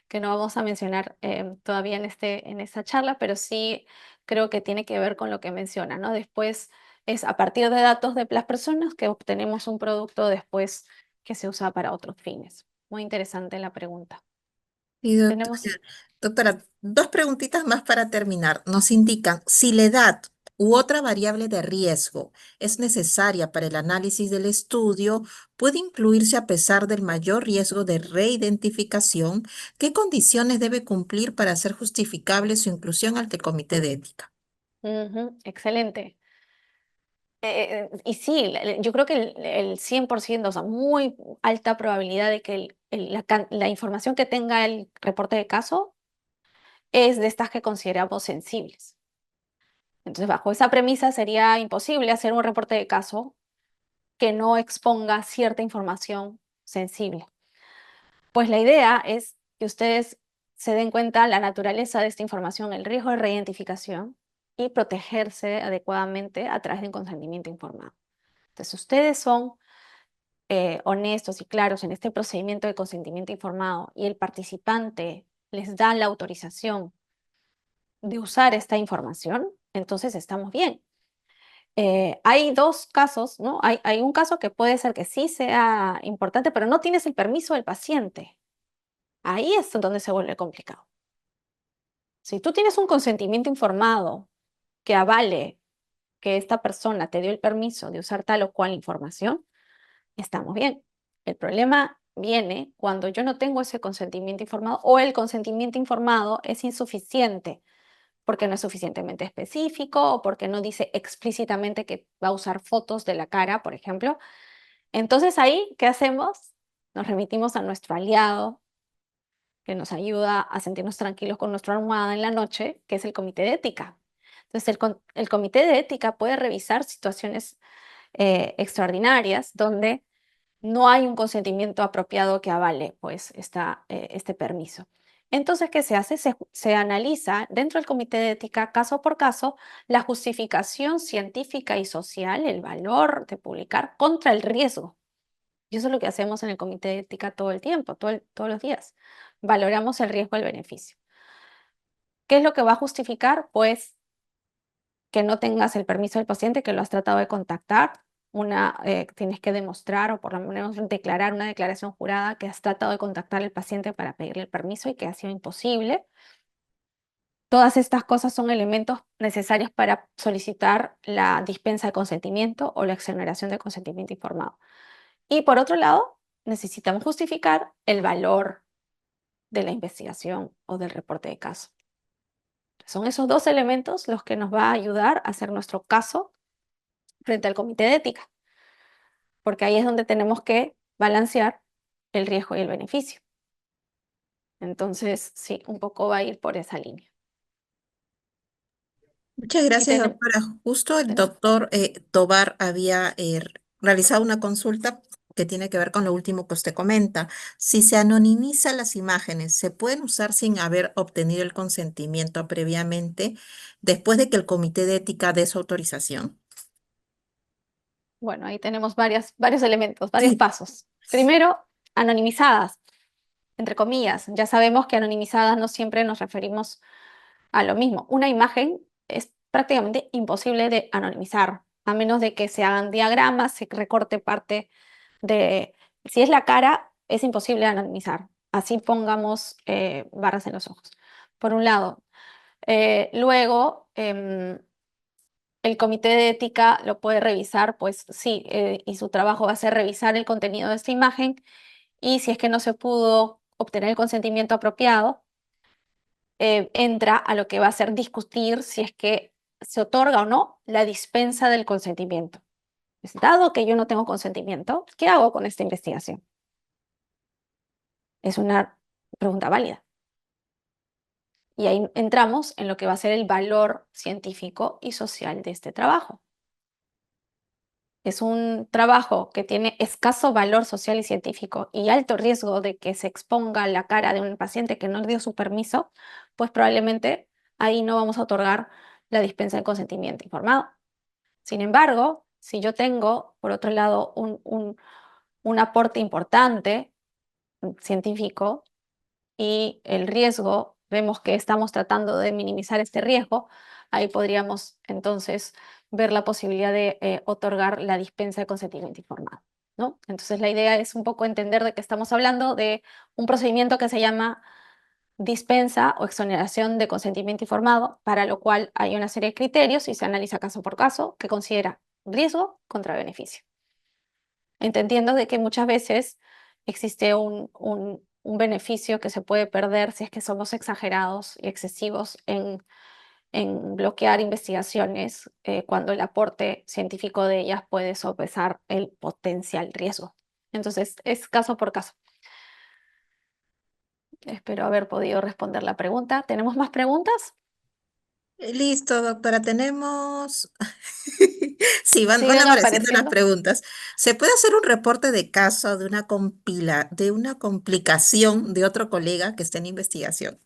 que no vamos a mencionar todavía en esta charla, pero sí creo que tiene que ver con lo que menciona, ¿no? Después es a partir de datos de las personas que obtenemos un producto después que se usa para otros fines. Muy interesante la pregunta.
Y
Tenemos,
doctora, dos preguntitas más para terminar. Nos indican si la edad u otra variable de riesgo es necesaria para el análisis del estudio, puede incluirse a pesar del mayor riesgo de reidentificación. ¿Qué condiciones debe cumplir para ser justificable su inclusión ante el comité de ética?
excelente. Y sí, yo creo que el 100%, o sea, muy alta probabilidad de que la información que tenga el reporte de caso es de estas que consideramos sensibles. Entonces, bajo esa premisa sería imposible hacer un reporte de caso que no exponga cierta información sensible. Pues la idea es que ustedes se den cuenta la naturaleza de esta información, el riesgo de reidentificación y protegerse adecuadamente a través de un consentimiento informado. Entonces, ustedes son honestos y claros en este procedimiento de consentimiento informado y el participante les da la autorización de usar esta información, entonces estamos bien. Hay dos casos, ¿no? Hay un caso que puede ser que sí sea importante, pero no tienes el permiso del paciente. Ahí es donde se vuelve complicado. Si tú tienes un consentimiento informado que avale que esta persona te dio el permiso de usar tal o cual información, estamos bien. El problema viene cuando yo no tengo ese consentimiento informado o el consentimiento informado es insuficiente porque no es suficientemente específico o porque no dice explícitamente que va a usar fotos de la cara, por ejemplo. Entonces ahí, ¿qué hacemos? Nos remitimos a nuestro aliado que nos ayuda a sentirnos tranquilos con nuestra almohada en la noche, que es el comité de ética. Entonces el comité de ética puede revisar situaciones extraordinarias donde no hay un consentimiento apropiado que avale pues, este permiso. Entonces, ¿qué se hace? Se analiza dentro del comité de ética, caso por caso, la justificación científica y social, el valor de publicar contra el riesgo. Y eso es lo que hacemos en el comité de ética todo el tiempo, todos los días. Valoramos el riesgo y el beneficio. ¿Qué es lo que va a justificar? Pues que no tengas el permiso del paciente, que lo has tratado de contactar, tienes que demostrar o por lo menos declarar una declaración jurada que has tratado de contactar al paciente para pedirle el permiso y que ha sido imposible. Todas estas cosas son elementos necesarios para solicitar la dispensa de consentimiento o la exoneración de consentimiento informado. Y por otro lado, necesitamos justificar el valor de la investigación o del reporte de caso. Son esos dos elementos los que nos va a ayudar a hacer nuestro caso frente al comité de ética, porque ahí es donde tenemos que balancear el riesgo y el beneficio. Entonces, sí, un poco va a ir por esa línea.
Muchas
Y
gracias, doctora. Justo el doctor Tobar había realizado una consulta que tiene que ver con lo último que usted comenta. Si se anonimiza las imágenes, ¿se pueden usar sin haber obtenido el consentimiento previamente después de que el comité de ética dé su autorización?
Bueno, ahí tenemos varios elementos, varios
Sí.
pasos. Primero, anonimizadas, entre comillas. Ya sabemos que anonimizadas no siempre nos referimos a lo mismo. Una imagen es prácticamente imposible de anonimizar, a menos de que se hagan diagramas, se recorte parte de... Si es la cara, es imposible de anonimizar. Así pongamos barras en los ojos. Por un lado. Luego, el comité de ética lo puede revisar, pues sí, y su trabajo va a ser revisar el contenido de esta imagen y si es que no se pudo obtener el consentimiento apropiado, entra a lo que va a ser discutir si es que se otorga o no la dispensa del consentimiento. Pues, dado que yo no tengo consentimiento, ¿qué hago con esta investigación? Es una pregunta válida. Y ahí entramos en lo que va a ser el valor científico y social de este trabajo. Es un trabajo que tiene escaso valor social y científico y alto riesgo de que se exponga la cara de un paciente que no dio su permiso, pues probablemente ahí no vamos a otorgar la dispensa de consentimiento informado. Sin embargo, si yo tengo, por otro lado, un aporte importante científico y el riesgo, vemos que estamos tratando de minimizar este riesgo, ahí podríamos entonces ver la posibilidad de otorgar la dispensa de consentimiento informado, ¿no? Entonces la idea es un poco entender de que estamos hablando de un procedimiento que se llama dispensa o exoneración de consentimiento informado, para lo cual hay una serie de criterios y se analiza caso por caso que considera riesgo contra beneficio. Entendiendo de que muchas veces existe un beneficio que se puede perder si es que somos exagerados y excesivos en bloquear investigaciones cuando el aporte científico de ellas puede sopesar el potencial riesgo. Entonces, es caso por caso. Espero haber podido responder la pregunta. ¿Tenemos más preguntas?
Listo, doctora, tenemos... Sí, van
Siguen
apareciendo las
apareciendo.
preguntas. ¿Se puede hacer un reporte de caso de una complicación de otro colega que esté en investigación?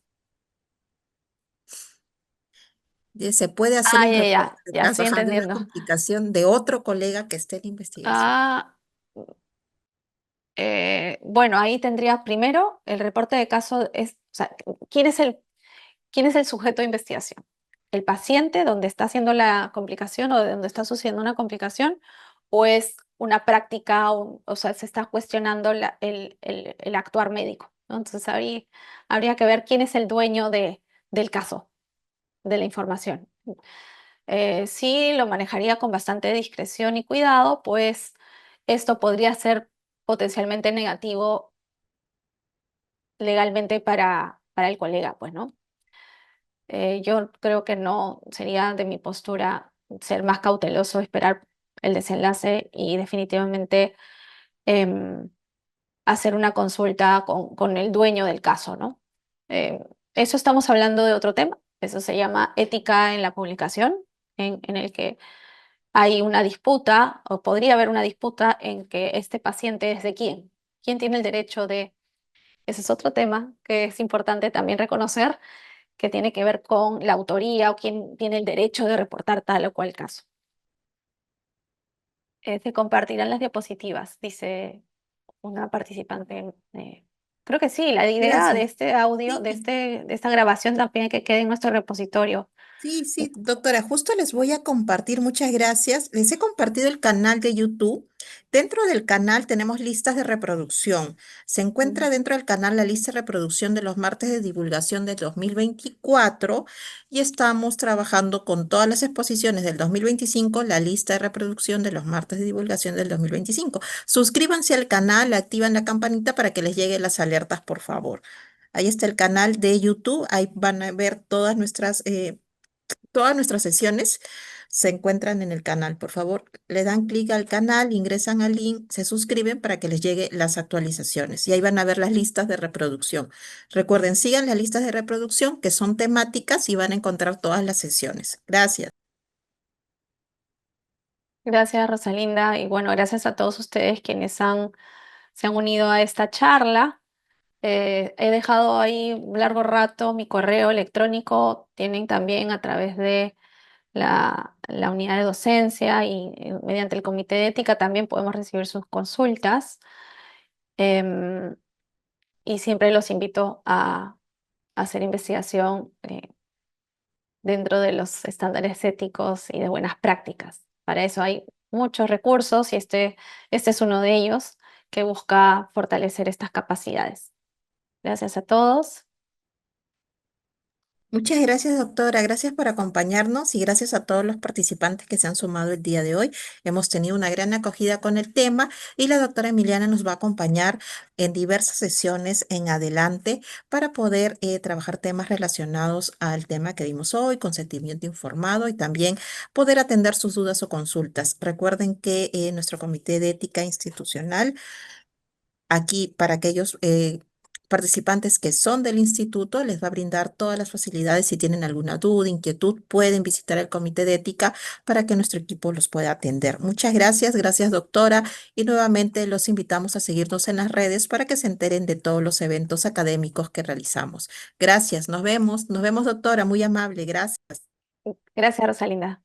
¿Se puede hacer
Ah,
un
ya,
reporte
ya,
de
ya
caso,
estoy
ajá, de una
entendiendo.
complicación de otro colega que esté en investigación?
Ah, bueno, ahí tendría primero el reporte de caso, o sea, ¿quién es el sujeto de investigación? ¿El paciente donde está haciendo la complicación o de donde está sucediendo una complicación? ¿O es una práctica, o sea, se está cuestionando el actuar médico, ¿no? Entonces habría que ver quién es el dueño del caso, de la información. Sí, lo manejaría con bastante discreción y cuidado, pues esto podría ser potencialmente negativo legalmente para el colega, pues, ¿no? Yo creo que no sería de mi postura ser más cauteloso, esperar el desenlace y definitivamente em, hacer una consulta con el dueño del caso, ¿no? Eh, Eso estamos hablando de otro tema, eso se llama ética en la publicación, en el que hay una disputa o podría haber una disputa en que este paciente es de quién. ¿Quién tiene el derecho de...? Ese es otro tema que es importante también reconocer, que tiene que ver con la autoría o quién tiene el derecho de reportar tal o cual caso. Se compartirán las diapositivas, dice una participante. Creo que sí, la idea de
Gracias.
este audio,
Sí.
de esta grabación también que quede en nuestro repositorio.
Sí, sí, doctora, justo les voy a compartir, muchas gracias. Les he compartido el canal de YouTube. Dentro del canal tenemos listas de reproducción. Se encuentra dentro del canal la lista de reproducción de los martes de divulgación del 2024 y estamos trabajando con todas las exposiciones del 2025, la lista de reproducción de los martes de divulgación del 2025. Suscríbanse al canal, activan la campanita para que les lleguen las alertas, por favor. Ahí está el canal de YouTube, ahí van a ver todas nuestras sesiones se encuentran en el canal. Por favor, le dan clic al canal, ingresan al link, se suscriben para que les llegue las actualizaciones. Y ahí van a ver las listas de reproducción. Recuerden, sigan las listas de reproducción que son temáticas y van a encontrar todas las sesiones. Gracias.
Gracias, Rosalinda. Y bueno, gracias a todos ustedes quienes se han unido a esta charla. He dejado ahí un largo rato mi correo electrónico. Tienen también a través de la unidad de docencia y mediante el comité de ética también podemos recibir sus consultas. Em, y siempre los invito a hacer investigación dentro de los estándares éticos y de buenas prácticas. Para eso hay muchos recursos y este es uno de ellos que busca fortalecer estas capacidades. Gracias a todos.
Muchas gracias, doctora. Gracias por acompañarnos y gracias a todos los participantes que se han sumado el día de hoy. Hemos tenido una gran acogida con el tema y la doctora Emiliana nos va a acompañar en diversas sesiones en adelante para poder trabajar temas relacionados al tema que vimos hoy, consentimiento informado y también poder atender sus dudas o consultas. Recuerden que nuestro Comité de Ética Institucional aquí, para aquellos participantes que son del instituto, les va a brindar todas las facilidades. Si tienen alguna duda, inquietud, pueden visitar el comité de ética para que nuestro equipo los pueda atender. Muchas gracias, gracias doctora. Y nuevamente los invitamos a seguirnos en las redes para que se enteren de todos los eventos académicos que realizamos. Gracias, nos vemos doctora, muy amable, gracias.
Gracias, Rosalinda.